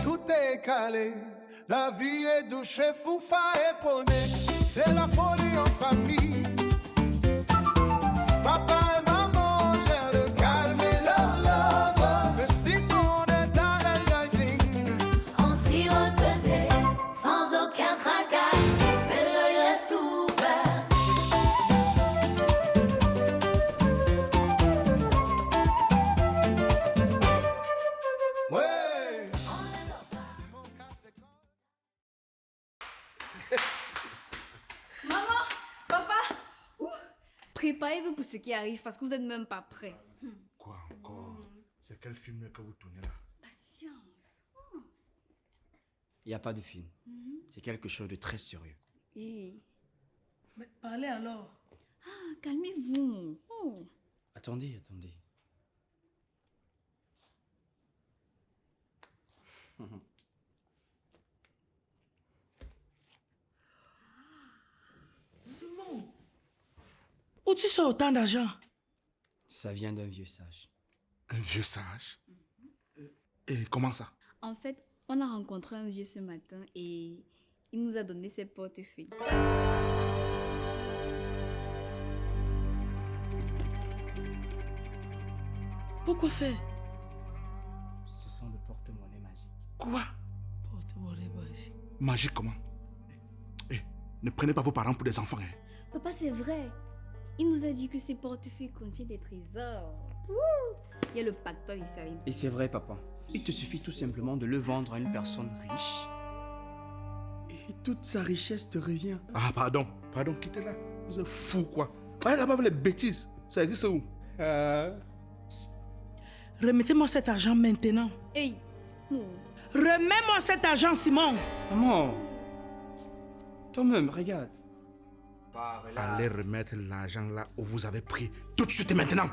Tout est calé, la vie est douce, foufa et poney. C'est la folie en famille. Papa et maman gèrent le calme et leur love. Mais sinon on est dans le gazing. On sirote le thé sans aucun tracas, mais l'œil reste ouvert. Ouais. Maman, papa, préparez-vous pour ce qui arrive parce que vous n'êtes même pas prêts. Quoi encore? C'est quel film que vous tournez là? Patience. Il n'y a pas de film. C'est quelque chose de très sérieux. Oui. Mais parlez alors. Ah, calmez-vous. Oh. Attendez. Simon, où tu sors autant d'argent? Ça vient d'un vieux sage. Un vieux sage? Et comment ça? En fait, on a rencontré un vieux ce matin et il nous a donné ses portefeuilles. Pourquoi faire? Ce sont des porte-monnaies magiques. Quoi? Porte-monnaie magique. Magique comment? Eh, ne prenez pas vos parents pour des enfants, hein. Papa, c'est vrai. Il nous a dit que ces portefeuilles contiennent des trésors. Ouh. Il y a le pactole ici à l'île. Et c'est vrai, papa. Il te suffit tout simplement de le vendre à une personne riche. Et toute sa richesse te revient. Ah, pardon, quittez-la. Vous êtes fous, quoi. Allez là-bas avec les bêtises. Ça existe où? Remettez-moi cet argent maintenant. Hey. Oh. Remets-moi cet argent, Simon. Maman. Toi-même, regarde. Papa, relax. Allez remettre l'argent là où vous avez pris. Tout de suite et maintenant.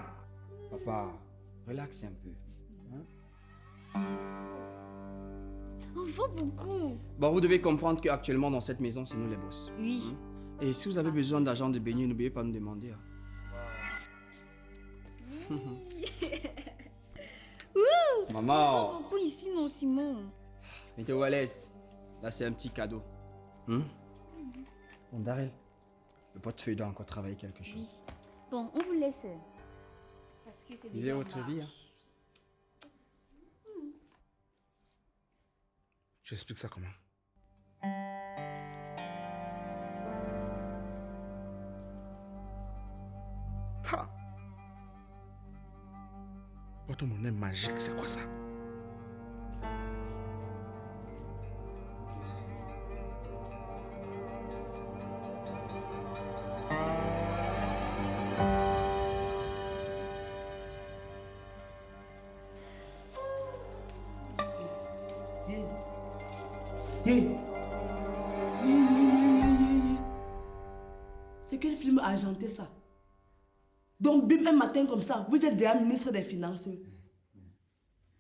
Papa, relax un peu. On voit beaucoup. Bon, vous devez comprendre qu'actuellement dans cette maison, c'est nous les boss. Oui. Et si vous avez besoin d'argent de baigner, n'oubliez pas de nous demander. On Maman, voit beaucoup ici, non, Simon? mettez-vous à l'aise. Là, c'est un petit cadeau. Bon, Darrell, le portefeuille doit encore travailler quelque chose. Bon, on vous laisse. Parce que c'est Vivez déjà votre marche. vie. Hein. J'explique ça comment? Ha! Porte-monnaie magique, c'est quoi ça? C'est quel film argenté ça? Donc bim, un matin comme ça, vous êtes déjà ministre des Finances.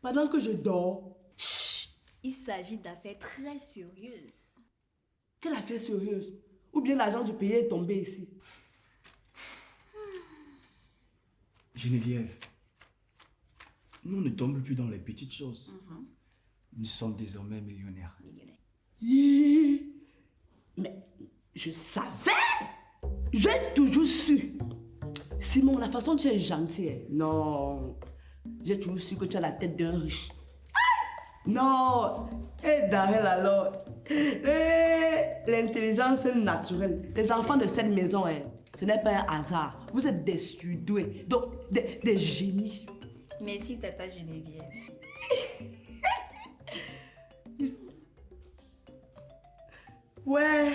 Pendant que je dors. Il s'agit d'affaires très sérieuses. Quelle affaire sérieuse? Ou bien l'argent du pays est tombé ici? Geneviève, nous ne tombons plus dans les petites choses. Nous sommes désormais millionnaires. Hi. Mais je savais! J'ai toujours su! Simon, la façon dont tu es gentil, hein. Non. J'ai toujours su que tu as la tête d'un riche. Ah! Non! Et Darrell alors. L'intelligence naturelle. Les enfants de cette maison, hein, ce n'est pas un hasard. Vous êtes des surdoués. Donc, des génies. Merci, Tata Geneviève. Ouais.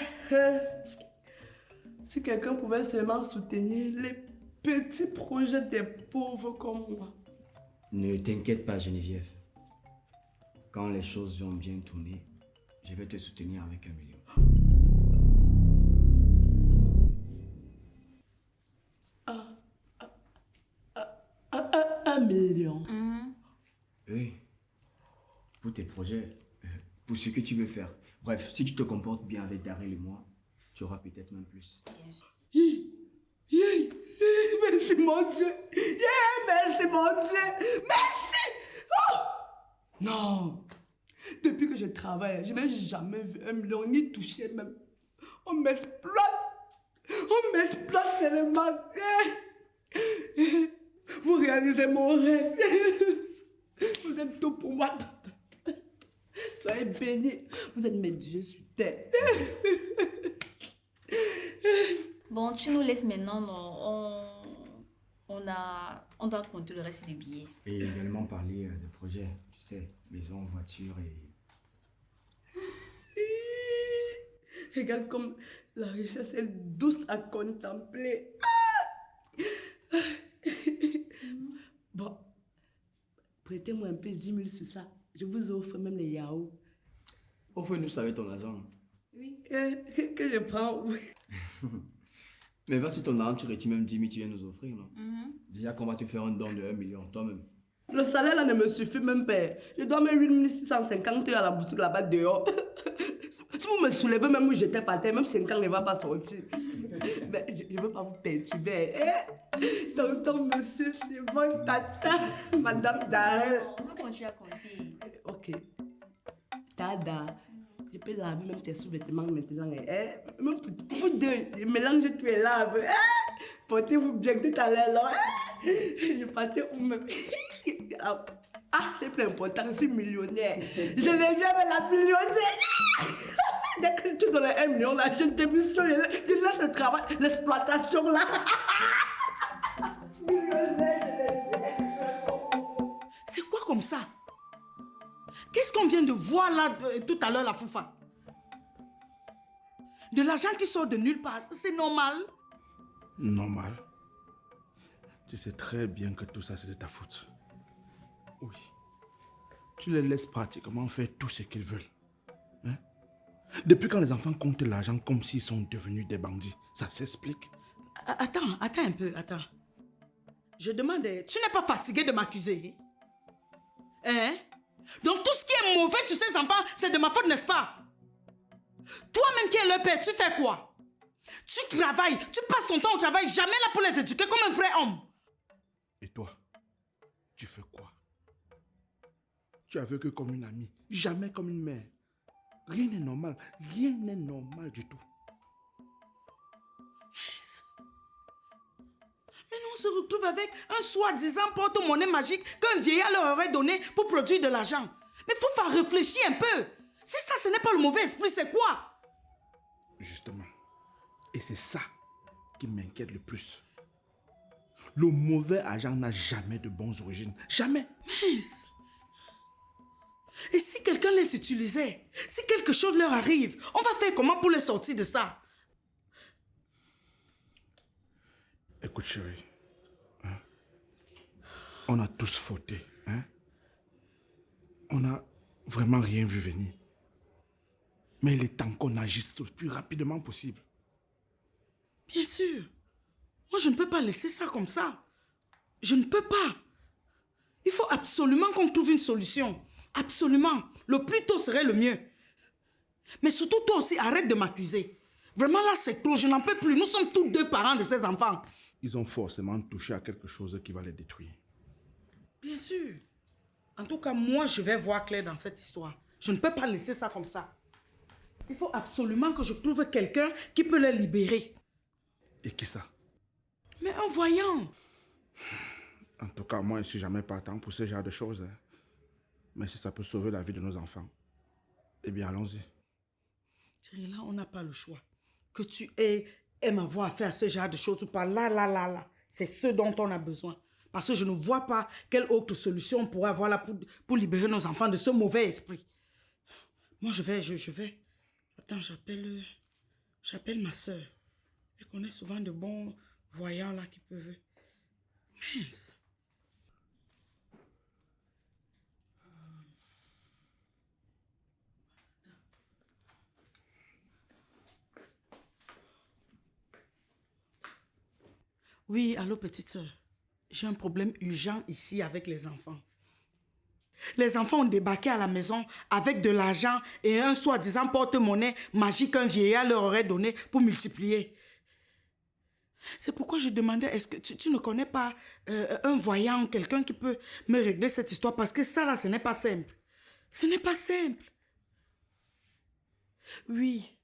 Si quelqu'un pouvait seulement soutenir les petits projets des pauvres comme moi. Ne t'inquiète pas, Geneviève. Quand les choses vont bien tourner, je vais te soutenir avec 1 million. Un million. Oui. Pour tes projets, pour ce que tu veux faire. Bref, si tu te comportes bien avec Darrell et moi, tu auras peut-être même plus. Hi, hi, hi. mon Dieu. Merci, mon Dieu. Merci. Oh. Non. Depuis que je travaille, je n'ai jamais vu 1 million, ni touché même. On m'exploite. On m'exploite seulement. Vous réalisez mon rêve. Vous êtes tout pour moi. Soyez bénis. Vous êtes mes dieux sur terre. Bon, tu nous laisses maintenant, non? On doit compter le reste du billet. Et également parler de projets, tu sais, maison, voiture et... Regarde comme la richesse est douce à contempler. Bon, prêtez-moi un peu 10 000 sur ça. Je vous offre même les yaourts. Offre-nous ça avec ton argent. Oui. Que je prends, oui. Mais va sur ton argent, tu retires même 10 000, tu viens nous offrir, non? Déjà qu'on va te faire un don de 1 million, toi-même. Le salaire là ne me suffit même pas. Je dois mettre 8 650 à la boutique là-bas dehors. Si vous me soulevez, même où j'étais par terre, même 5 ans ne va pas sortir. Mais je ne veux pas vous perturber. Tonton, monsieur Simon, tata, madame Darel. On va continuer à compter. Ok. Tada. Je peux laver même tes sous-vêtements maintenant. Même pour vous deux, mélange tous les laves. Portez-vous bien tout à l'heure. Là. Je partais où même. Ah, c'est plus important, je suis millionnaire. Je les viens avec la millionnaire. Dès que tu donnes 1 million, là, je démissionne, je laisse le travail, l'exploitation là. C'est quoi comme ça? Qu'est-ce qu'on vient de voir là tout à l'heure, la Foufa? De l'argent qui sort de nulle part, c'est normal? Normal. Tu sais très bien que tout ça, c'est de ta faute. Oui. Tu les laisses pratiquement faire tout ce qu'ils veulent. Hein? Depuis quand les enfants comptent l'argent comme s'ils sont devenus des bandits? Ça s'explique? Attends un peu, attends. Je demande, tu n'es pas fatigué de m'accuser? Hein? Donc tout ce qui est mauvais sur ces enfants, c'est de ma faute, n'est-ce pas? Toi-même qui es leur père, tu fais quoi? Tu travailles, tu passes ton temps au travail, jamais là pour les éduquer comme un vrai homme. Et toi, tu fais quoi? Tu as vécu comme une amie, jamais comme une mère. Rien n'est normal du tout. Mais nous on se retrouve avec un soi-disant porte-monnaie magique qu'un vieillard leur aurait donné pour produire de l'argent. Mais il faut faire réfléchir un peu. Si ça, ce n'est pas le mauvais esprit, c'est quoi? Justement. Et c'est ça qui m'inquiète le plus. Le mauvais argent n'a jamais de bonnes origines. Jamais. Mince. Et si quelqu'un les utilisait, si quelque chose leur arrive, on va faire comment pour les sortir de ça? Écoute chérie, hein? On a tous fauté. Hein? On n'a vraiment rien vu venir. Mais il est temps qu'on agisse le plus rapidement possible. Bien sûr. Moi, je ne peux pas laisser ça comme ça. Je ne peux pas. Il faut absolument qu'on trouve une solution. Absolument. Le plus tôt serait le mieux. Mais surtout, toi aussi, arrête de m'accuser. Vraiment, là, c'est trop. Je n'en peux plus. Nous sommes tous deux parents de ces enfants. Ils ont forcément touché à quelque chose qui va les détruire. Bien sûr. En tout cas, moi, je vais voir clair dans cette histoire. Je ne peux pas laisser ça comme ça. Il faut absolument que je trouve quelqu'un qui peut les libérer. Et qui ça? Mais un voyant. En tout cas, moi, je ne suis jamais partant pour ce genre de choses. Hein. Mais si ça peut sauver la vie de nos enfants, eh bien, allons-y. Thierry, là, on n'a pas le choix. Que tu aimes avoir affaire à ce genre de choses ou pas, là. C'est ce dont on a besoin. Parce que je ne vois pas quelle autre solution on pourrait avoir là pour libérer nos enfants de ce mauvais esprit. Moi, je vais. Attends, j'appelle ma soeur. Elle connaît souvent de bons voyants là qui peuvent... Mince. Oui, allô, petite soeur. J'ai un problème urgent ici avec les enfants. Les enfants ont débarqué à la maison avec de l'argent et un soi-disant porte-monnaie magique qu'un vieillard leur aurait donné pour multiplier. C'est pourquoi je demandais, est-ce que tu ne connais pas un voyant, quelqu'un qui peut me régler cette histoire? Parce que ça, là, ce n'est pas simple. Ce n'est pas simple. Oui.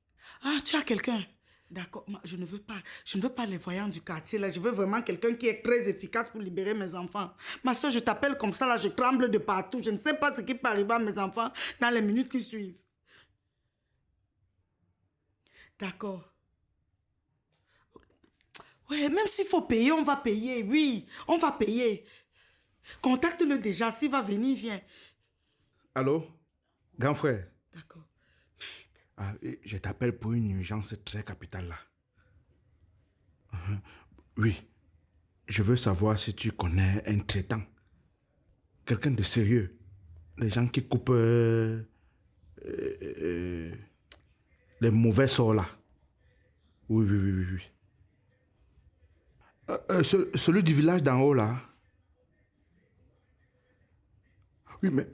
Ah, tu as quelqu'un. D'accord, je ne veux pas les voyants du quartier, là. Je veux vraiment quelqu'un qui est très efficace pour libérer mes enfants. Ma soeur, je t'appelle comme ça, là, je tremble de partout. Je ne sais pas ce qui peut arriver à mes enfants dans les minutes qui suivent. D'accord. Ouais, même s'il faut payer, on va payer. Oui, on va payer. Contacte-le déjà. S'il va venir, viens. Allô? Grand frère? D'accord. Ah, je t'appelle pour une urgence très capitale là. Oui. Je veux savoir si tu connais un traitant. Quelqu'un de sérieux. Les gens qui coupent les mauvais sorts là. Oui. Celui du village d'en haut là. Oui, mais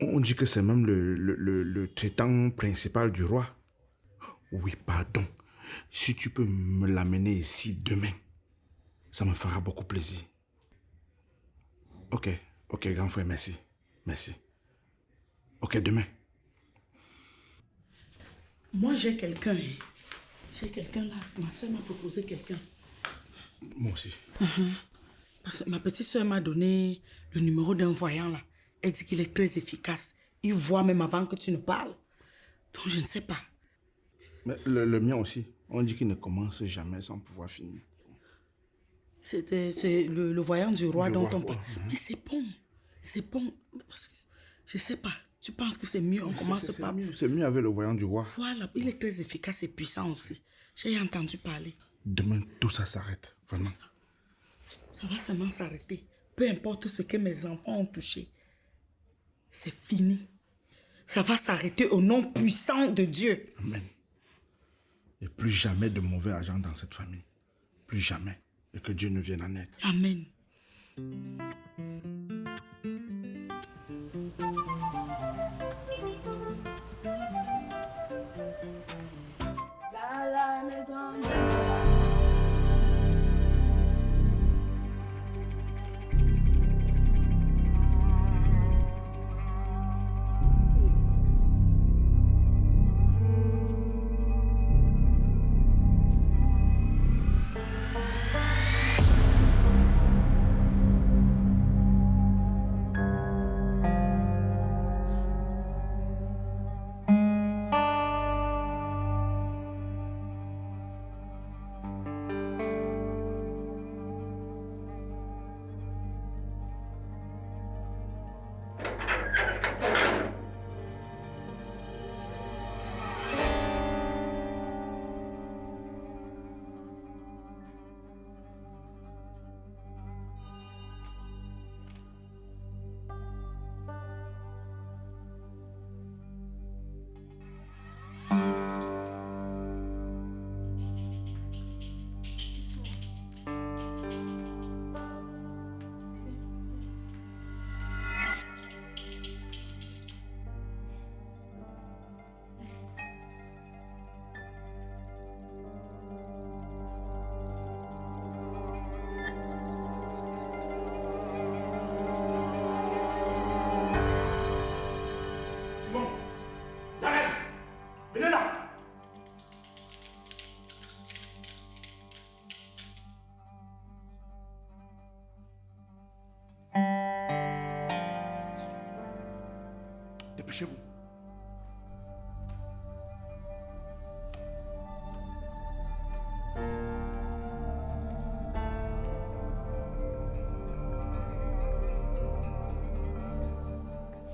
on dit que c'est même le traitant principal du roi. Oui, pardon. Si tu peux me l'amener ici demain, ça me fera beaucoup plaisir. Ok, grand frère, merci. Merci. Ok, demain. Moi, j'ai quelqu'un. J'ai quelqu'un là. Ma soeur m'a proposé quelqu'un. Moi aussi. Parce que ma petite soeur m'a donné le numéro d'un voyant là. Elle dit qu'il est très efficace. Il voit même avant que tu ne parles. Donc, je ne sais pas. Mais le mien aussi. On dit qu'il ne commence jamais sans pouvoir finir. C'est le voyant du roi dont on parle. Mais c'est bon. C'est bon. Parce que, je ne sais pas. Tu penses que c'est mieux, on commence par... C'est mieux avec le voyant du roi. Voilà, il est très efficace et puissant aussi. J'ai entendu parler. Demain, tout ça s'arrête. Vraiment. Ça va seulement s'arrêter. Peu importe ce que mes enfants ont touché. C'est fini. Ça va s'arrêter au nom puissant de Dieu. Amen. Et plus jamais de mauvais agents dans cette famille. Plus jamais. Et que Dieu nous vienne en aide. Amen. Dans la maison. Dépêchez-vous.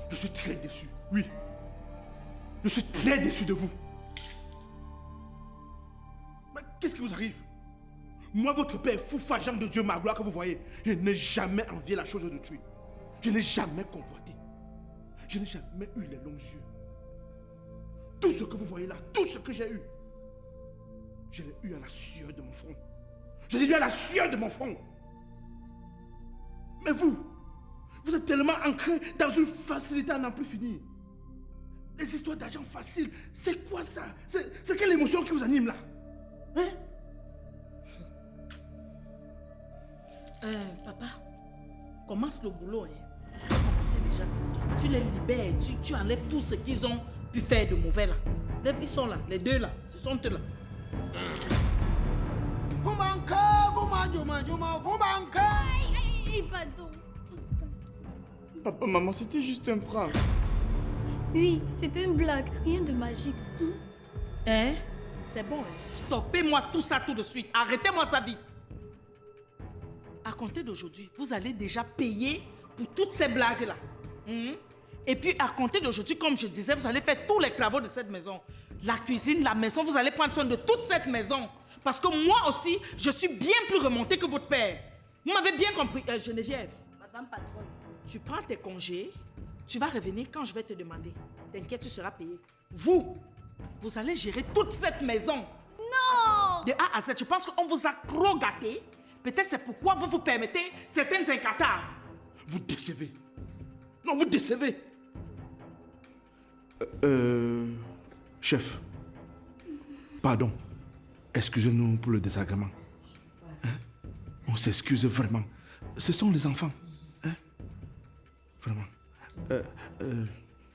Je suis très déçu, oui. Je suis très déçu de vous. Mais qu'est-ce qui vous arrive? Moi, votre père, fou fageant de Dieu, ma gloire que vous voyez, je n'ai jamais envié la chose de tuer. Je n'ai jamais convoité. Je n'ai jamais eu les longs yeux. Tout ce que vous voyez là, tout ce que j'ai eu, je l'ai eu à la sueur de mon front. Je l'ai eu à la sueur de mon front. Mais vous êtes tellement ancré dans une facilité à n'en plus finir. Les histoires d'argent facile, c'est quoi ça? C'est quelle émotion qui vous anime là? Hein? Papa, commence le boulot. Hein. Tu vas commencer déjà. Tu les libères, tu enlèves tout ce qu'ils ont pu faire de mauvais là. Ils sont là, les deux là, ce sont eux là. Vous manquez, vous manquez. Aïe, pardon. Papa, maman, c'était juste un prank. Oui, c'était une blague, rien de magique. Hein? C'est bon, hein? Stoppez-moi tout ça tout de suite. Arrêtez-moi ça vite. À compter d'aujourd'hui, vous allez déjà payer pour toutes ces blagues-là. Et puis, à compter d'aujourd'hui, comme je disais, vous allez faire tous les travaux de cette maison. La cuisine, la maison, vous allez prendre soin de toute cette maison. Parce que moi aussi, je suis bien plus remontée que votre père. Vous m'avez bien compris, Geneviève. Madame patronne. Tu prends tes congés, tu vas revenir quand je vais te demander. T'inquiète, tu seras payé. Vous allez gérer toute cette maison. Non! De A à Z, je pense qu'on vous a trop gâté. Peut-être c'est pourquoi vous vous permettez certaines incatas. Vous décevez. Non, vous décevez. Chef, pardon. Excusez-nous pour le désagrément. Hein? On s'excuse vraiment. Ce sont les enfants. Hein? Vraiment.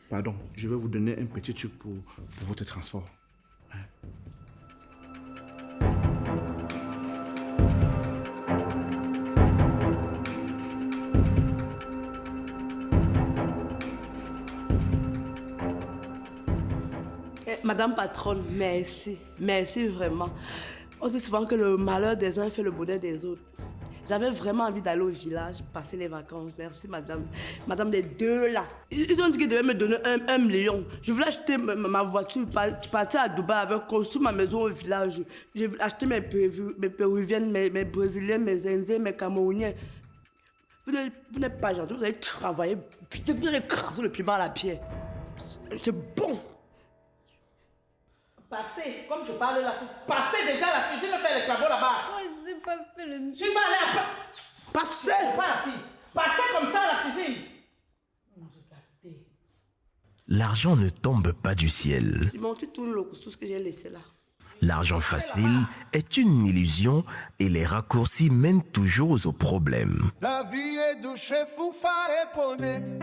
Pardon, je vais vous donner un petit truc pour votre transport. Hein? Madame patronne, merci. Merci vraiment. On dit souvent que le malheur des uns fait le bonheur des autres. J'avais vraiment envie d'aller au village, passer les vacances. Merci, madame. Madame, les deux là. Ils ont dit qu'ils devaient me donner 1 million. Je voulais acheter ma voiture, partir à Dubaï avec construire ma maison au village. J'ai acheté mes péruviennes, mes brésiliennes, mes indiens, mes camerouniens. Vous n'êtes pas gentil, vous allez travailler, vous allez craser le piment à la pierre. C'est bon. Passez, comme je parle là, passez déjà la cuisine, faire les travaux là-bas. Moi, je n'ai pas fait le... Tu vas aller à... Passez. Pas la fille. Passez comme ça à la cuisine. L'argent ne tombe pas du ciel. Simon, tu tournes le couscous que j'ai laissé là. L'argent facile est une illusion et les raccourcis mènent toujours aux problèmes. La vie est douce, Foufa et Poney.